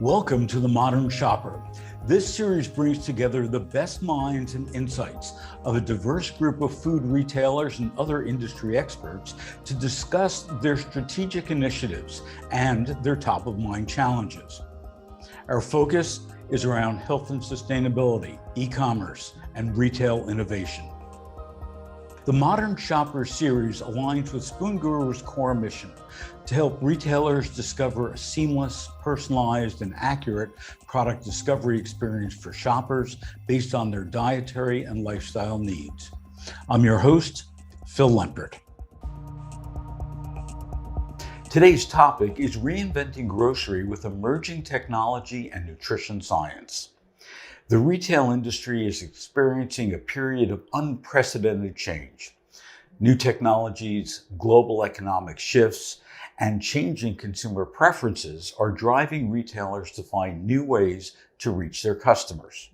Welcome to The Modern Shopper. This series brings together the best minds and insights of a diverse group of food retailers and other industry experts to discuss their strategic initiatives and their top-of-mind challenges. Our focus is around health and sustainability, e-commerce, and retail innovation. The Modern Shopper series aligns with Spoon Guru's core mission to help retailers discover a seamless, personalized, and accurate product discovery experience for shoppers based on their dietary and lifestyle needs. I'm your host, Phil Lempert. Today's topic is reinventing grocery with emerging technology and nutrition science. The retail industry is experiencing a period of unprecedented change. New technologies, global economic shifts, and changing consumer preferences are driving retailers to find new ways to reach their customers.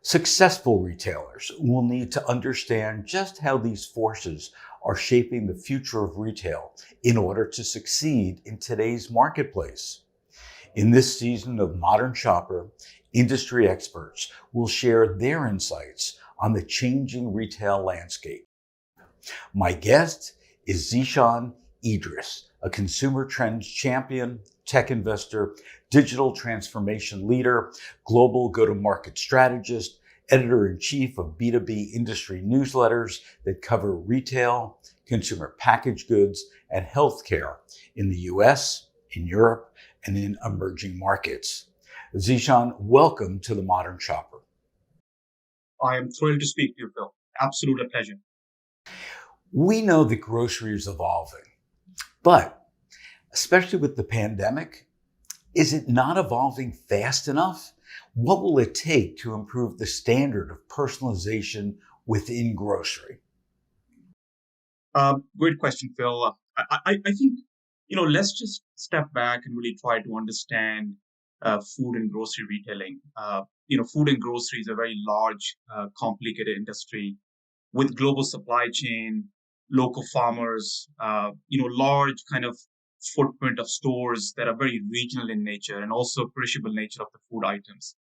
Successful retailers will need to understand just how these forces are shaping the future of retail in order to succeed in today's marketplace. In this season of Modern Shopper, industry experts will share their insights on the changing retail landscape. My guest is Zeeshan Idrees, a consumer trends champion, tech investor, digital transformation leader, global go-to-market strategist, editor-in-chief of B2B industry newsletters that cover retail, consumer packaged goods, and healthcare in the US, in Europe, and in emerging markets. Zeeshan, welcome to The Modern Shopper. I am thrilled to speak to you, Phil. Absolute pleasure. We know that grocery is evolving, but especially with the pandemic, is it not evolving fast enough? What will it take to improve the standard of personalization within grocery? Great question, Phil. I think, let's just step back and really try to understand food and grocery retailing. Food and grocery is a very large, complicated industry with global supply chain, local farmers, large kind of footprint of stores that are very regional in nature and also perishable nature of the food items.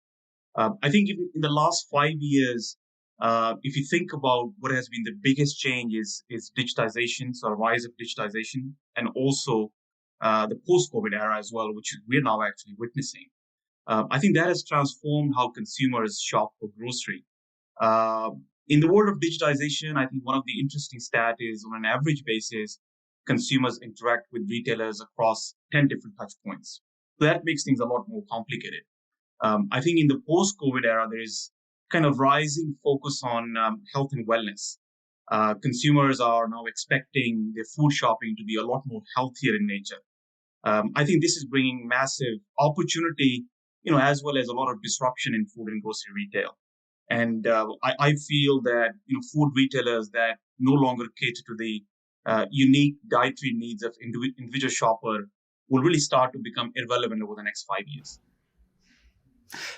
I think in the last 5 years, if you think about what has been the biggest change is digitization, so rise of digitization, and also the post-COVID era as well, which we're now actually witnessing. I think that has transformed how consumers shop for grocery. In the world of digitization, I think one of the interesting stats is on an average basis, consumers interact with retailers across 10 different touch points. So that makes things a lot more complicated. I think in the post-COVID era, there is kind of rising focus on health and wellness. Consumers are now expecting their food shopping to be a lot more healthier in nature. I think this is bringing massive opportunity, as well as a lot of disruption in food and grocery retail. And I feel that food retailers that no longer cater to the unique dietary needs of individual shopper will really start to become irrelevant over the next 5 years.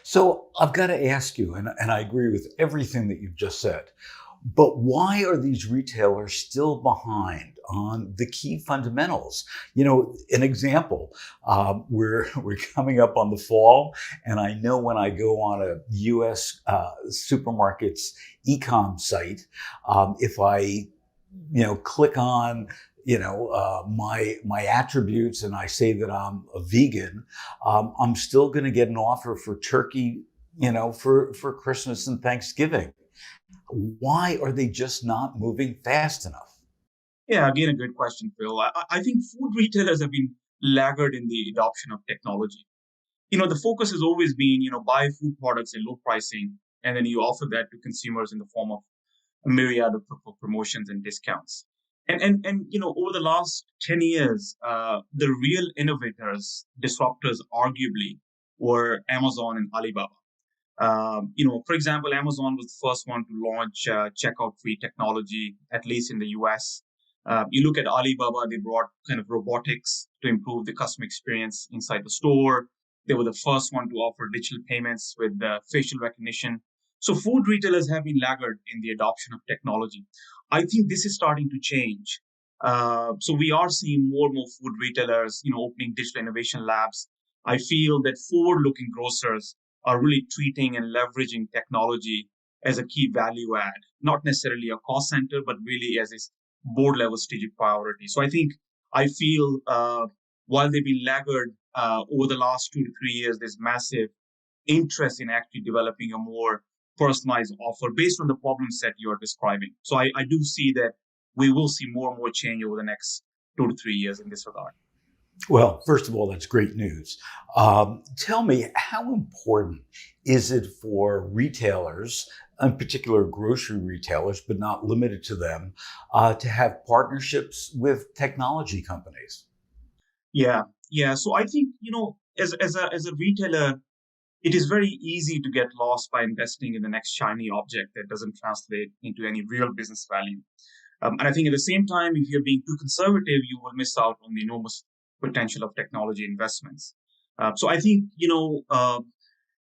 So I've got to ask you, and I agree with everything that you've just said, but why are these retailers still behind on the key fundamentals? An example, we're coming up on the fall, and I know when I go on a U.S. Supermarket's e-com site, if I, click on my attributes and I say that I'm a vegan, I'm still going to get an offer for turkey, for Christmas and Thanksgiving. Why are they just not moving fast enough? Yeah, again, a good question, Phil. I think food retailers have been laggard in the adoption of technology. The focus has always been, buy food products at low pricing, and then you offer that to consumers in the form of a myriad of promotions and discounts. And over the last 10 years, the real innovators, disruptors, arguably, were Amazon and Alibaba. For example, Amazon was the first one to launch checkout-free technology, at least in the US. You look at Alibaba, they brought kind of robotics to improve the customer experience inside the store. They were the first one to offer digital payments with facial recognition. So food retailers have been laggard in the adoption of technology. I think this is starting to change. So we are seeing more and more food retailers, opening digital innovation labs I feel that forward-looking grocers are really treating and leveraging technology as a key value add, not necessarily a cost center, but really as a board level strategic priority. So I feel while they've been laggard over the last 2 to 3 years, there's massive interest in actually developing a more personalized offer based on the problem set you're describing. So I do see that we will see more and more change over the next 2 to 3 years in this regard. Well, first of all, that's great news. Tell me, how important is it for retailers, in particular grocery retailers, but not limited to them, to have partnerships with technology companies? Yeah, yeah. So I think as a retailer, it is very easy to get lost by investing in the next shiny object that doesn't translate into any real business value. And I think at the same time, if you're being too conservative, you will miss out on the enormous potential of technology investments. So I think,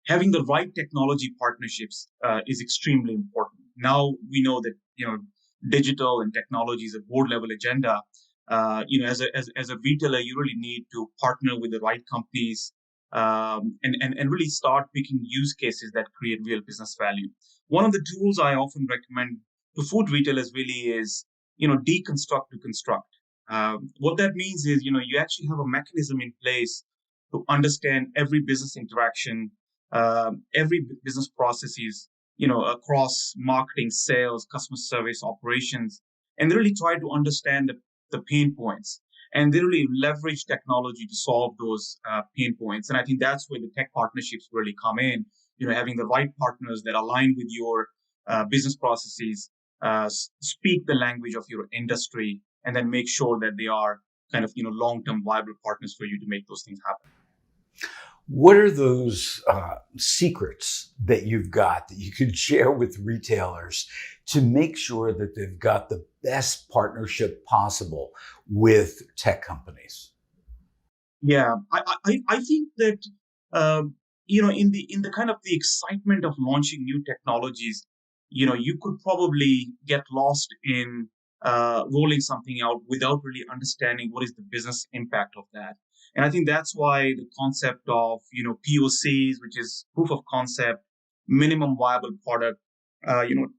having the right technology partnerships is extremely important. Now we know that, digital and technology is a board level agenda. As a retailer, you really need to partner with the right companies and really start picking use cases that create real business value. One of the tools I often recommend to food retailers really is, deconstruct to construct. What that means is, you actually have a mechanism in place to understand every business interaction, every business processes, across marketing, sales, customer service, operations, and they really try to understand the pain points. And they really leverage technology to solve those pain points. And I think that's where the tech partnerships really come in. Having the right partners that align with your business processes, speak the language of your industry, and then make sure that they are kind of long-term viable partners for you to make those things happen. What are those secrets that you've got that you could share with retailers to make sure that they've got the best partnership possible with tech companies? Yeah, I think that in the kind of the excitement of launching new technologies, you could probably get lost in rolling something out without really understanding what is the business impact of that. And I think that's why the concept of POCs, which is proof of concept, minimum viable product,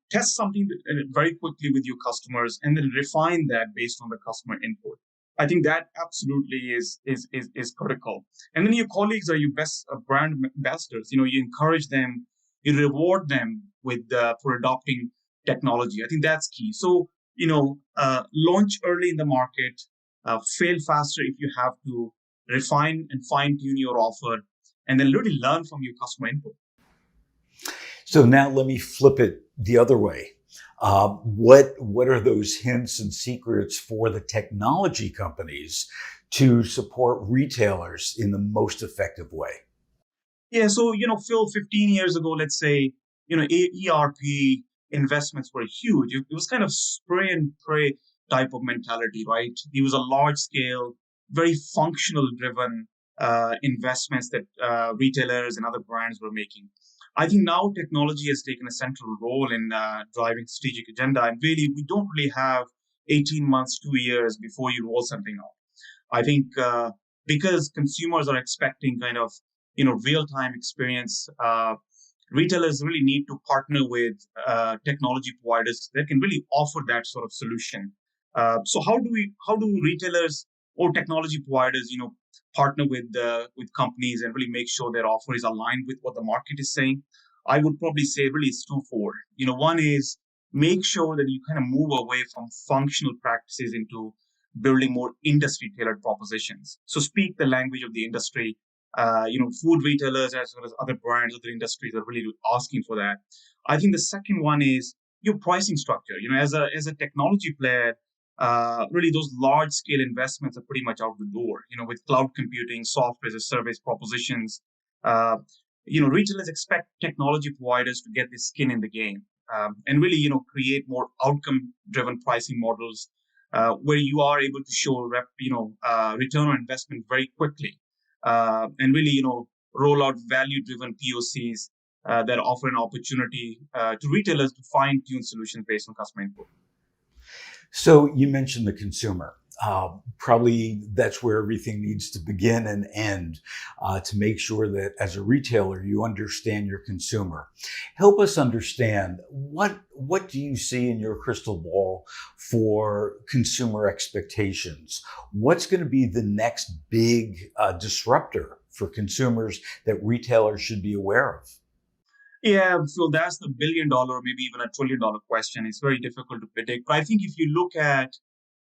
test something very quickly with your customers, and then refine that based on the customer input. I think that absolutely is critical. And then your colleagues are your best brand ambassadors. You encourage them, you reward them with for adopting technology. I think that's key. So launch early in the market, fail faster if you have to, refine and fine tune your offer, and then really learn from your customer input. So now let me flip it the other way. What are those hints and secrets for the technology companies to support retailers in the most effective way? Yeah, so Phil, 15 years ago, let's say, ERP investments were huge. It was kind of spray and pray type of mentality, right? It was a large scale, very functional driven investments that retailers and other brands were making. I think now technology has taken a central role in driving strategic agenda, and really, we don't really have 18 months, 2 years before you roll something out. I think because consumers are expecting kind of real time experience, retailers really need to partner with technology providers that can really offer that sort of solution. So how do retailers or technology providers partner with companies and really make sure their offer is aligned with what the market is saying? I would probably say really it's twofold. One is make sure that you kind of move away from functional practices into building more industry tailored propositions. So speak the language of the industry. Food retailers as well as other brands, other industries are really asking for that. I think the second one is your pricing structure. As a technology player, really those large scale investments are pretty much out the door. With cloud computing, software as a service propositions, retailers expect technology providers to get their skin in the game, and really, create more outcome driven pricing models where you are able to show return on investment very quickly, and really, roll out value-driven POCs that offer an opportunity to retailers to fine-tune solutions based on customer input. So you mentioned the consumer. Probably that's where everything needs to begin and end, to make sure that as a retailer, you understand your consumer. Help us understand what do you see in your crystal ball for consumer expectations? What's going to be the next big disruptor for consumers that retailers should be aware of? Yeah, so that's the $1 billion, maybe even $1 trillion question. It's very difficult to predict. But I think if you look at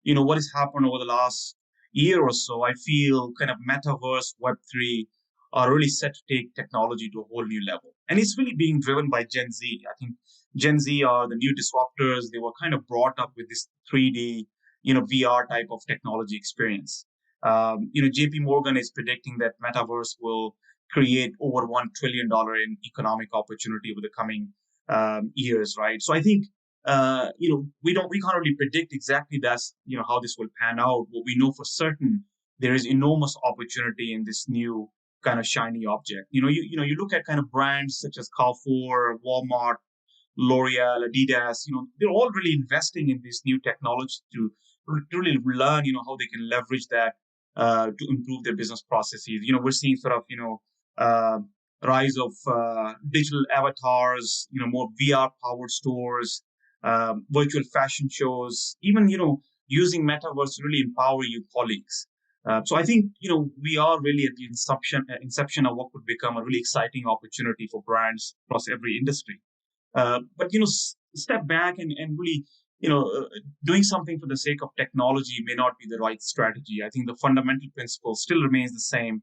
what has happened over the last year or so, I feel kind of metaverse, Web3 are really set to take technology to a whole new level. And it's really being driven by Gen Z. I think Gen Z are the new disruptors. They were kind of brought up with this 3D, VR type of technology experience. JP Morgan is predicting that metaverse will create over $1 trillion in economic opportunity over the coming years, right? So I think we can't really predict exactly how this will pan out. But we know for certain there is enormous opportunity in this new kind of shiny object. You look at kind of brands such as Carrefour, Walmart, L'Oreal, Adidas. They're all really investing in this new technology to really learn, how they can leverage that to improve their business processes. We're seeing sort of, uh, rise of digital avatars, more VR powered stores, virtual fashion shows, even, using metaverse to really empower your colleagues. So I think, we are really at the inception of what could become a really exciting opportunity for brands across every industry. But step back and really, doing something for the sake of technology may not be the right strategy. I think the fundamental principle still remains the same.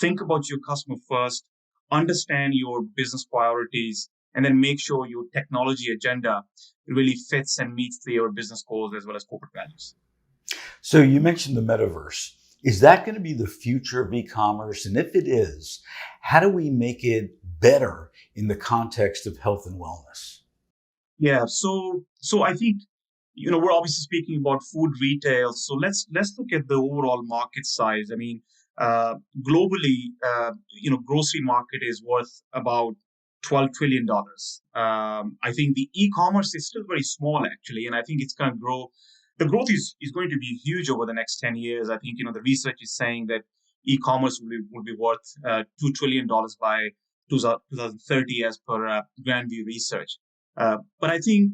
Think about your customer first, understand your business priorities, and then make sure your technology agenda really fits and meets your business goals as well as corporate values. So you mentioned the metaverse. Is that going to be the future of e-commerce? And if it is, how do we make it better in the context of health and wellness? Yeah, so I think we're obviously speaking about food retail. So let's look at the overall market size. I mean, globally, grocery market is worth about $12 trillion. I think the e-commerce is still very small actually, and I think it's going to grow. The growth is going to be huge over the next 10 years. I think the research is saying that e-commerce will be worth $2 trillion by 2030 as per Grandview research. But I think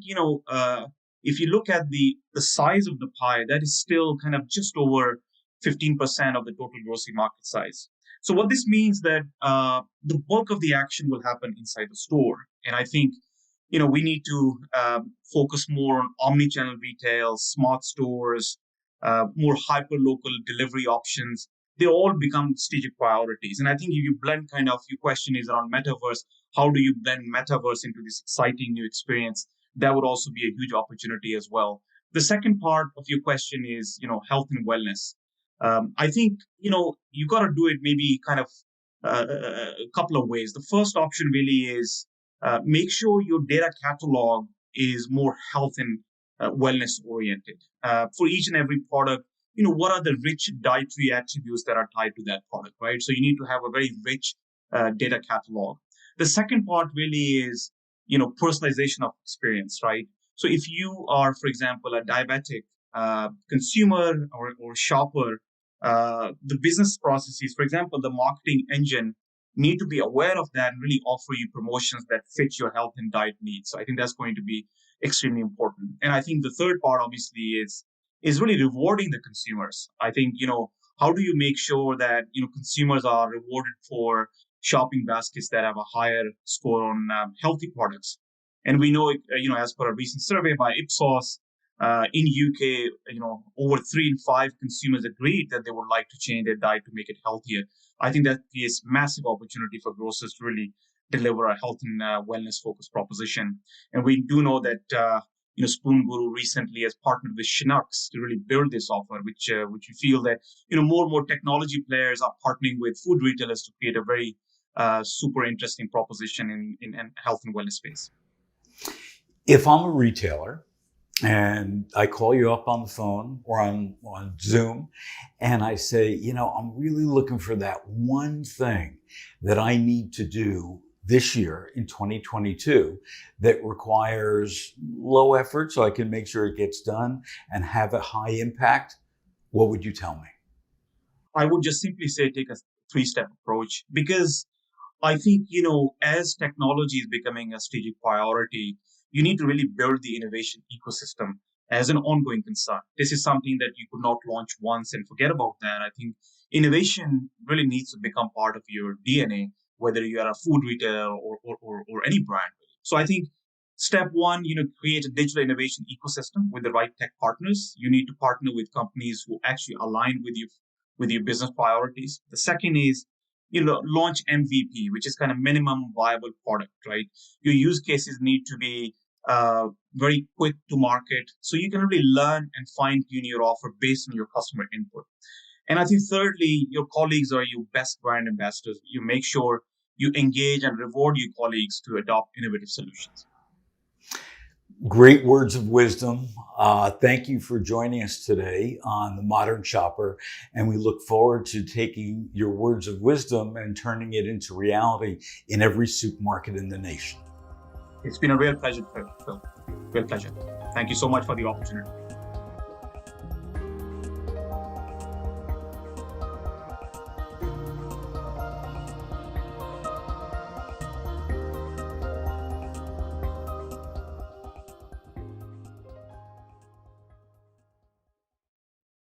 if you look at the size of the pie, that is still kind of just over 15% of the total grocery market size. So what this means that the bulk of the action will happen inside the store, and I think we need to focus more on omni-channel retail, smart stores, more hyper-local delivery options. They all become strategic priorities, and I think if you blend kind of your question is around metaverse. How do you blend metaverse into this exciting new experience? That would also be a huge opportunity as well. The second part of your question is, health and wellness. I think, you got to do it maybe kind of a couple of ways. The first option really is make sure your data catalog is more health and wellness oriented. For each and every product, what are the rich dietary attributes that are tied to that product, right? So you need to have a very rich data catalog. The second part really is, personalization of experience, right? So if you are, for example, a diabetic consumer or shopper, the business processes, for example, the marketing engine need to be aware of that and really offer you promotions that fit your health and diet needs. So I think that's going to be extremely important. And I think the third part, obviously, is really rewarding the consumers. I think, how do you make sure that, consumers are rewarded for shopping baskets that have a higher score on healthy products? And we know, as per a recent survey by Ipsos, in UK, over 3 in 5 consumers agreed that they would like to change their diet to make it healthier. I think that creates massive opportunity for grocers to really deliver a health and wellness focused proposition. And we do know that Spoon Guru recently has partnered with Schnucks to really build this offer, which we feel that more and more technology players are partnering with food retailers to create a very super interesting proposition in health and wellness space. If I'm a retailer and I call you up on the phone or on Zoom and I say, I'm really looking for that one thing that I need to do this year in 2022 that requires low effort so I can make sure it gets done and have a high impact. What would you tell me? I would just simply say take a three-step approach because I think, as technology is becoming a strategic priority, you need to really build the innovation ecosystem as an ongoing concern. This is something that you could not launch once and forget about that. I think innovation really needs to become part of your DNA, whether you are a food retailer or any brand. So I think step one, create a digital innovation ecosystem with the right tech partners. You need to partner with companies who actually align with your business priorities. The second is launch MVP, which is kind of minimum viable product, right? Your use cases need to be very quick to market, so you can really learn and fine tune your offer based on your customer input. And I think thirdly, your colleagues are your best brand ambassadors. You make sure you engage and reward your colleagues to adopt innovative solutions. Great words of wisdom. Thank you for joining us today on The Modern Shopper. And we look forward to taking your words of wisdom and turning it into reality in every supermarket in the nation. It's been a real pleasure, Phil. Real pleasure. Thank you so much for the opportunity.